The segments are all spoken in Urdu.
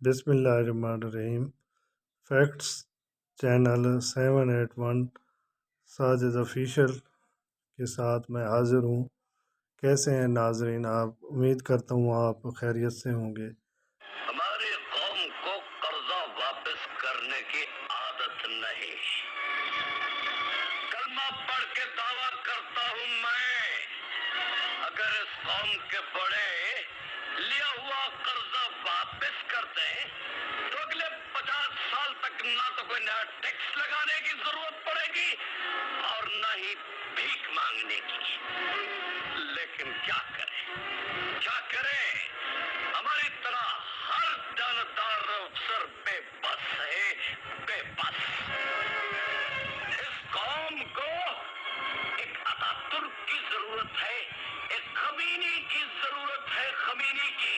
بسم اللہ الرحمن الرحیم۔ فیکٹس چینل 781 ساجد آفیشل کے ساتھ میں حاضر ہوں۔ کیسے ہیں ناظرین آپ؟ امید کرتا ہوں آپ خیریت سے ہوں گے۔ ہماری قوم کو قرضہ واپس کرنے کی عادت نہیں۔ کلمہ پڑھ کے دعویٰ کرتا ہوں میں، اگر اس قوم کے بڑے لیا ہوا قرضہ واپس کر دیں تو اگلے 50 سال تک نہ تو کوئی نیا ٹیکس لگانے کی ضرورت پڑے گی اور نہ ہی بھیک مانگنے کی۔ لیکن کیا کریں ہماری طرح ہر جاندار افسر بے بس ہے، بے بس۔ اس قوم کو ایک اتاتürk کی ضرورت ہے، ایک خمینی کی ضرورت ہے، خمینی کی۔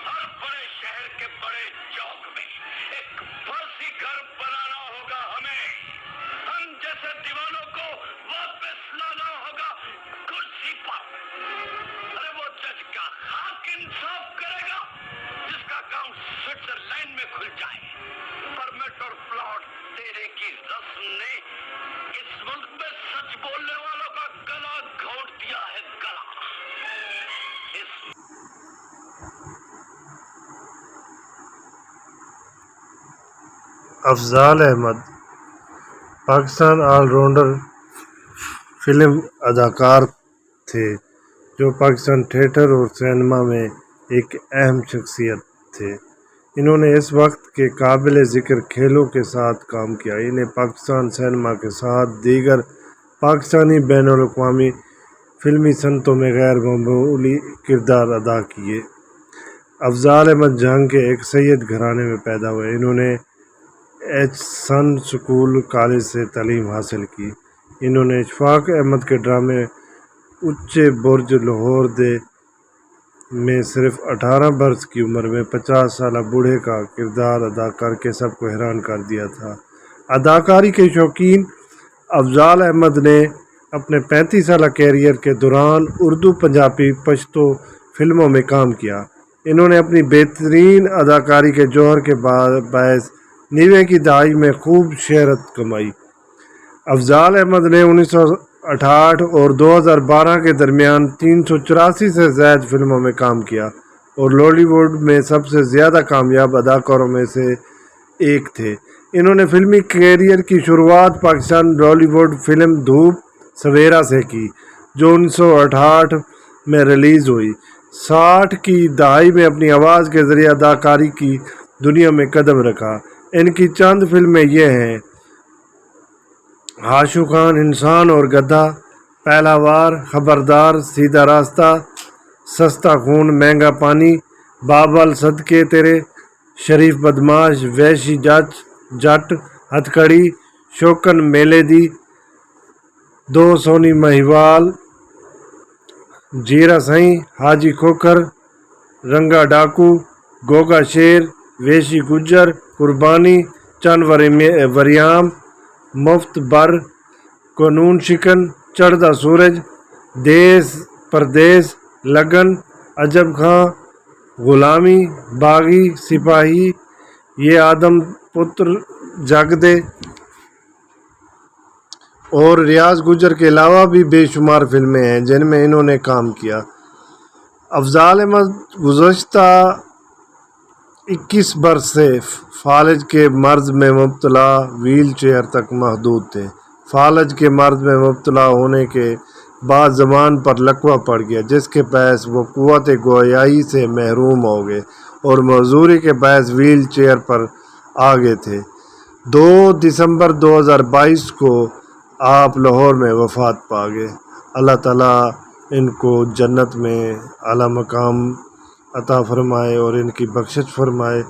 ہر بڑے شہر کے بڑے چوک میں ایک فرضی گھر بنانا ہوگا ہمیں۔ ہم جیسے دیوانوں کو واپس لانا ہوگا کرسی پر۔ ارے وہ جج کا خاک انصاف کرے گا جس کا اکاؤنٹ سوئٹزرلینڈ میں کھل جائے۔ پرمٹ اور پلاٹ دینے کی رسم نے اس ملک میں سچ بولنے والوں کا گلا گھونٹ دیا ہے، گلا۔ Afzal Ahmed Pakistan all rounder film اداکار تھے جو پاکستان تھیٹر اور سینما میں ایک اہم شخصیت تھے۔ انہوں نے اس وقت کے قابل ذکر کھیلوں کے ساتھ کام کیا۔ انہیں پاکستان سینما کے ساتھ دیگر پاکستانی بین الاقوامی فلمی صنعتوں میں غیر معمولی کردار ادا کیے۔ افضال احمد جہاں کے ایک سید گھرانے میں پیدا ہوئے۔ انہوں نے ایچسن اسکول کالج سے تعلیم حاصل کی۔ انہوں نے اشفاق احمد کے ڈرامے اونچے برج لاہور دے میں صرف 18 برس کی عمر میں 50 سالہ بوڑھے کا کردار ادا کر کے سب کو حیران کر دیا تھا۔ اداکاری کے شوقین افضال احمد نے اپنے 35 سالہ کیریئر کے دوران اردو، پنجابی، پشتو فلموں میں کام کیا۔ انہوں نے اپنی بہترین اداکاری کے جوہر کے باعث 90 کی دہائی میں خوب شہرت کمائی۔ افضال احمد نے 1968 اور 2012 کے درمیان 384 سے زائد فلموں میں کام کیا اور لالی ووڈ میں سب سے زیادہ کامیاب اداکاروں میں سے ایک تھے۔ انہوں نے فلمی کیریئر کی شروعات پاکستان لالی ووڈ فلم دھوپ سویرا سے کی جو 1968 میں ریلیز ہوئی۔ 60 کی دہائی میں اپنی آواز کے ذریعے اداکاری کی دنیا میں قدم رکھا۔ ان کی چند فلمیں یہ ہیں: ہاشو خان، انسان اور گدھا، پہلا وار، خبردار، سیدھا راستہ، سستا خون، مہنگا پانی، بابل، صدقے تیرے، شریف بدماش، ویشی جٹ، ہتھکڑی، شوکن میلے دی، دو سونی مہیوال، جیرا سائیں، حاجی کھوکھر، رنگا ڈاکو، گوگا شیر، ویشی گجر، قربانی، چند وریام، مفت بر، قانون شکن، چڑھدا سورج، دیس پردیس، لگن، عجب خاں، غلامی، باغی، سپاہی، یہ آدم پتر جگ دے اور ریاض گجر کے علاوہ بھی بے شمار فلمیں ہیں جن میں انہوں نے کام کیا۔ افضال احمد گزشتہ 21 برس سے فالج کے مرض میں مبتلا ویل چیئر تک محدود تھے۔ فالج کے مرض میں مبتلا ہونے کے بعد زبان پر لکوہ پڑ گیا جس کے باعث وہ قوت گویائی سے محروم ہو گئے اور معذوری کے باعث ویل چیئر پر آ گئے تھے۔ 2 دسمبر 2022 کو آپ لاہور میں وفات پا گئے۔ اللہ تعالیٰ ان کو جنت میں اعلیٰ مقام عطا فرمائے اور ان کی بخشش فرمائے۔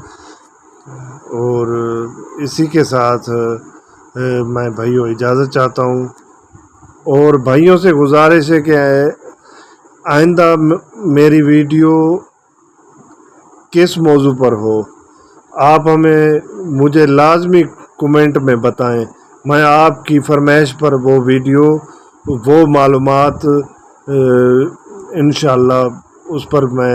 اور اسی کے ساتھ میں بھائیوں اجازت چاہتا ہوں اور بھائیوں سے گزارش ہے کہ آئندہ میری ویڈیو کس موضوع پر ہو آپ مجھے لازمی کومنٹ میں بتائیں۔ میں آپ کی فرمائش پر وہ ویڈیو، وہ معلومات انشاءاللہ اس پر میں